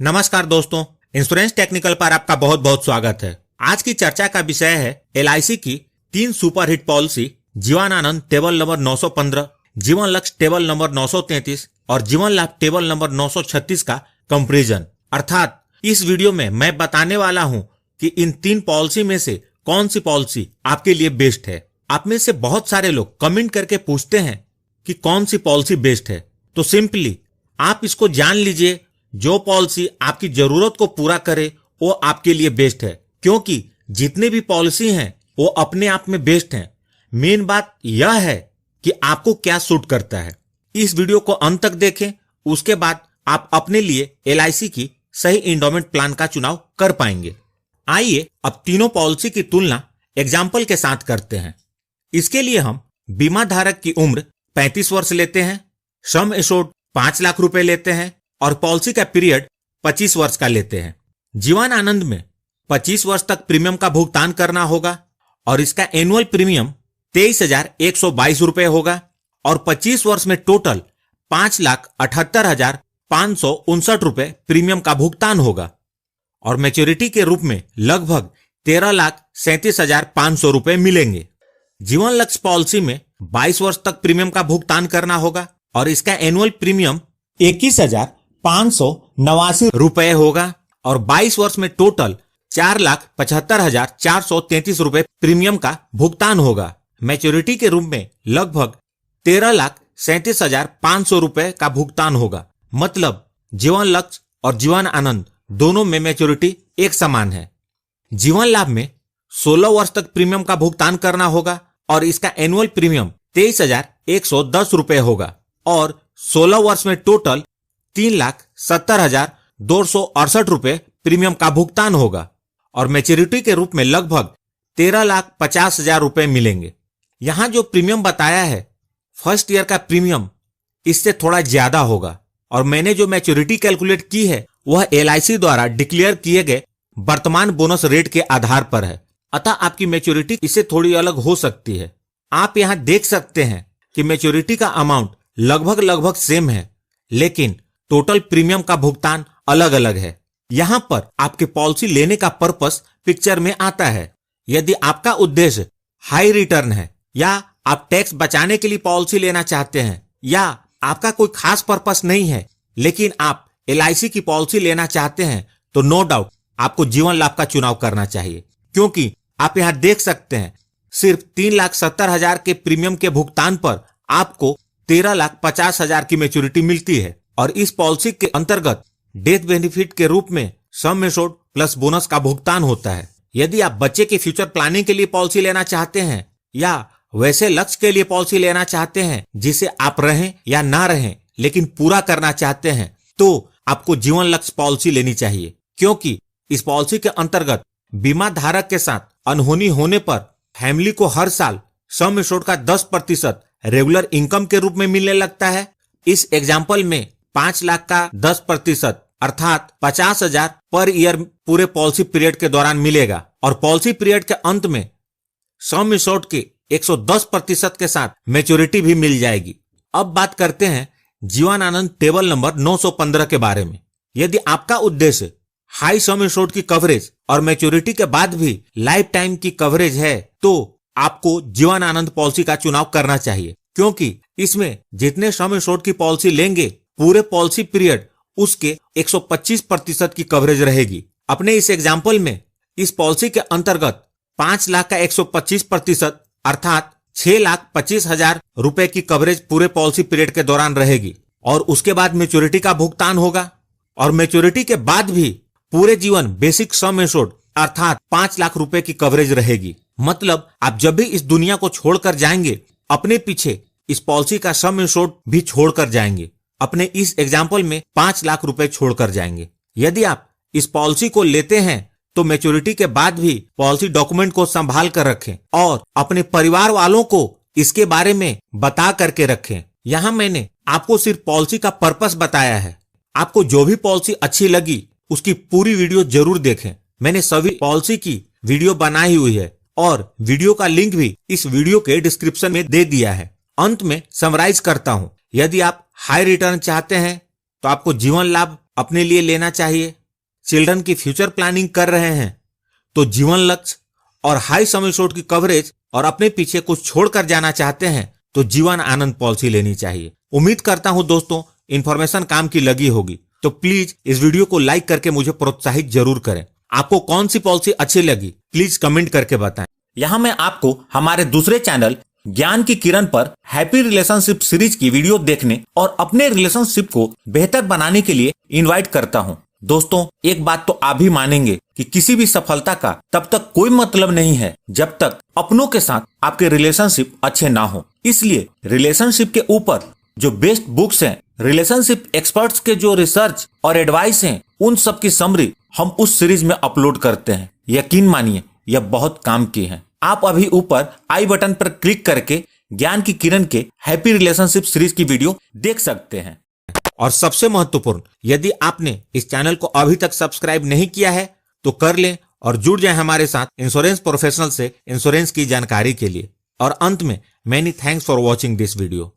नमस्कार दोस्तों, insurance technical पर आपका बहुत बहुत स्वागत है। आज की चर्चा का विषय है एलआईसी की 3 superhit policy, Jeevan Anand table number 915, जीवन लक्ष्य टेबल नंबर 933 और जीवन लाभ टेबल नंबर 936 का कंपैरिजन। अर्थात इस वीडियो में मैं बताने वाला हूं कि इन 3 पॉलिसी में से कौन सी पॉलिसी आपके लिए बेस्ट है। आप में से बहुत सारे लोग कमेंट करके पूछते हैं कि कौन सी पॉलिसी बेस्ट है, तो सिंपली आप इसको जान लीजिए, जो पॉलिसी आपकी जरूरत को पूरा करे वो आपके लिए बेस्ट है, क्योंकि जितने भी पॉलिसी हैं वो अपने आप में बेस्ट हैं। मेन बात यह है कि आपको क्या सूट करता है। इस वीडियो को अंत तक देखें, उसके बाद आप अपने लिए एलआईसी की सही एंडोमेंट प्लान का चुनाव कर पाएंगे। आइए अब तीनों पॉलिसी की तुलना एग्जाम्पल के साथ करते हैं। इसके लिए हम बीमा धारक की उम्र 35 वर्ष लेते हैं, सम एश्योर्ड 5 लाख रुपए लेते हैं और पॉलिसी का पीरियड 25 वर्ष का लेते हैं। जीवन आनंद में 25 वर्ष तक प्रीमियम का भुगतान करना होगा और इसका एनुअल प्रीमियम 23,122 रुपए होगा और 25 वर्ष में टोटल 5,78,559 रुपए प्रीमियम का भुगतान होगा और मैच्योरिटी के रूप में लगभग 13,37,500 रुपए मिलेंगे। जीवन लक्ष्य पॉलिसी में 22 वर्ष तक प्रीमियम का भुगतान करना होगा और इसका एनुअल प्रीमियम 21,589 रुपए होगा और 22 वर्ष में टोटल 4,75,433 रुपए प्रीमियम का भुगतान होगा। मैच्योरिटी के रूप में लगभग 13,37,500 रुपए का भुगतान होगा। मतलब जीवन लक्ष्य और जीवन आनंद दोनों में मैच्योरिटी एक समान है। जीवन लाभ में 16 वर्ष तक प्रीमियम का भुगतान करना होगा और इसका एनुअल प्रीमियम 23,110 रुपए होगा और 16 वर्ष में टोटल 3,70,268 रुपए प्रीमियम का भुगतान होगा और मैच्योरिटी के रूप में लगभग 13,50,000 रुपए मिलेंगे। यहां जो प्रीमियम बताया है, फर्स्ट ईयर का प्रीमियम इससे थोड़ा ज्यादा होगा और मैंने जो मैच्योरिटी कैलकुलेट की है वह एलआईसी द्वारा डिक्लेयर किए गए वर्तमान बोनस रेट के आधार पर है। अतः आपकी मैच्योरिटी इससे थोड़ी अलग हो सकती है। आप यहां देख सकते हैं कि मैच्योरिटी का अमाउंट लगभग सेम है, लेकिन टोटल प्रीमियम का भुगतान अलग अलग है। यहां पर आपके पॉलिसी लेने का पर्पस पिक्चर में आता है। यदि आपका उद्देश्य हाई रिटर्न है या आप टैक्स बचाने के लिए पॉलिसी लेना चाहते हैं या आपका कोई खास पर्पस नहीं है लेकिन आप एलआईसी की पॉलिसी लेना चाहते हैं, तो नो डाउट आपको जीवन लाभ का चुनाव करना चाहिए, क्योंकि आप यहां देख सकते हैं सिर्फ 3,70,000 के प्रीमियम के भुगतान पर आपको 13,50,000 की मैच्योरिटी मिलती है और इस पॉलिसी के अंतर्गत डेथ बेनिफिट के रूप में सम एश्योर्ड प्लस बोनस का भुगतान होता है। यदि आप बच्चे के फ्यूचर प्लानिंग के लिए पॉलिसी लेना चाहते हैं या वैसे लक्ष्य के लिए पॉलिसी लेना चाहते हैं जिसे आप रहें या ना रहें लेकिन पूरा करना चाहते हैं, तो आपको जीवन लक्ष्य पॉलिसी लेनी चाहिए, क्योंकि इस पॉलिसी के अंतर्गत बीमा धारक के साथ अनहोनी होने पर फैमिली को हर साल सम एश्योर्ड का 10% रेगुलर इनकम के रूप में मिलने लगता है। इस एग्जाम्पल में 5 लाख का 10% अर्थात 50,000 पर ईयर पूरे पॉलिसी पीरियड के दौरान मिलेगा और पॉलिसी पीरियड के अंत में सम एश्योर्ड के 110% के साथ मैच्योरिटी भी मिल जाएगी। अब बात करते हैं जीवन आनंद टेबल नंबर 915 के बारे में। यदि आपका उद्देश्य हाई सम एश्योर्ड की कवरेज और मैच्योरिटी के बाद भी लाइफ टाइम की कवरेज है, तो आपको जीवन आनंद पॉलिसी का चुनाव करना चाहिए, क्योंकि इसमें जितने सम एश्योर्ड की पॉलिसी लेंगे पूरे पॉलिसी पीरियड उसके 125% की कवरेज रहेगी। अपने इस एग्जाम्पल में इस पॉलिसी के अंतर्गत 5 लाख का 125% अर्थात 6,25,000 रुपए की कवरेज पूरे पॉलिसी पीरियड के दौरान रहेगी और उसके बाद मैच्योरिटी का भुगतान होगा और मैच्योरिटी के बाद भी पूरे जीवन बेसिक सम एश्योर्ड अर्थात 5 लाख रुपए की कवरेज रहेगी। मतलब आप जब भी इस दुनिया को छोड़कर जाएंगे, अपने पीछे इस पॉलिसी का सम एश्योर्ड भी छोड़कर जाएंगे। अपने इस एग्जाम्पल में 5 लाख रुपए छोड़कर जाएंगे। यदि आप इस पॉलिसी को लेते हैं तो मैच्योरिटी के बाद भी पॉलिसी डॉक्यूमेंट को संभाल कर रखें और अपने परिवार वालों को इसके बारे में बता करके रखें। यहाँ मैंने आपको सिर्फ पॉलिसी का पर्पस बताया है। आपको जो भी पॉलिसी अच्छी लगी उसकी पूरी वीडियो जरूर देखें। मैंने सभी पॉलिसी की वीडियो बनाई हुई है और वीडियो का लिंक भी इस वीडियो के डिस्क्रिप्शन में दे दिया है। अंत में समराइज करता हूं, यदि आप हाई रिटर्न चाहते हैं तो आपको जीवन लाभ अपने लिए लेना चाहिए, चिल्ड्रन की फ्यूचर प्लानिंग कर रहे हैं तो जीवन लक्ष्य और हाई सम एश्योर्ड की कवरेज और अपने पीछे कुछ छोड़कर जाना चाहते हैं तो जीवन आनंद पॉलिसी लेनी चाहिए। उम्मीद करता हूं दोस्तों इंफॉर्मेशन काम की लगी होगी, तो प्लीज इस वीडियो को लाइक करके मुझे प्रोत्साहित जरूर करें। आपको कौन सी पॉलिसी अच्छी लगी प्लीज कमेंट करके बताएं। यहाँ मैं आपको हमारे दूसरे चैनल ज्ञान की किरण पर हैप्पी रिलेशनशिप सीरीज की वीडियो देखने और अपने रिलेशनशिप को बेहतर बनाने के लिए इनवाइट करता हूँ। दोस्तों एक बात तो आप भी मानेंगे कि किसी भी सफलता का तब तक कोई मतलब नहीं है जब तक अपनों के साथ आपके रिलेशनशिप अच्छे ना हो। इसलिए रिलेशनशिप के ऊपर जो बेस्ट बुक्स हैं, रिलेशनशिप एक्सपर्ट्स के जो रिसर्च और एडवाइस हैं, उन सब की समरी हम उस सीरीज में अपलोड करते हैं। यकीन मानिए यह बहुत काम की है। आप अभी ऊपर आई बटन पर क्लिक करके ज्ञान की किरण के हैप्पी रिलेशनशिप सीरीज की वीडियो देख सकते हैं। और सबसे महत्वपूर्ण, यदि आपने इस चैनल को अभी तक सब्सक्राइब नहीं किया है तो कर लें और जुड़ जाएं हमारे साथ इंश्योरेंस प्रोफेशनल से इंश्योरेंस की जानकारी के लिए। और अंत में many thanks for watching this video.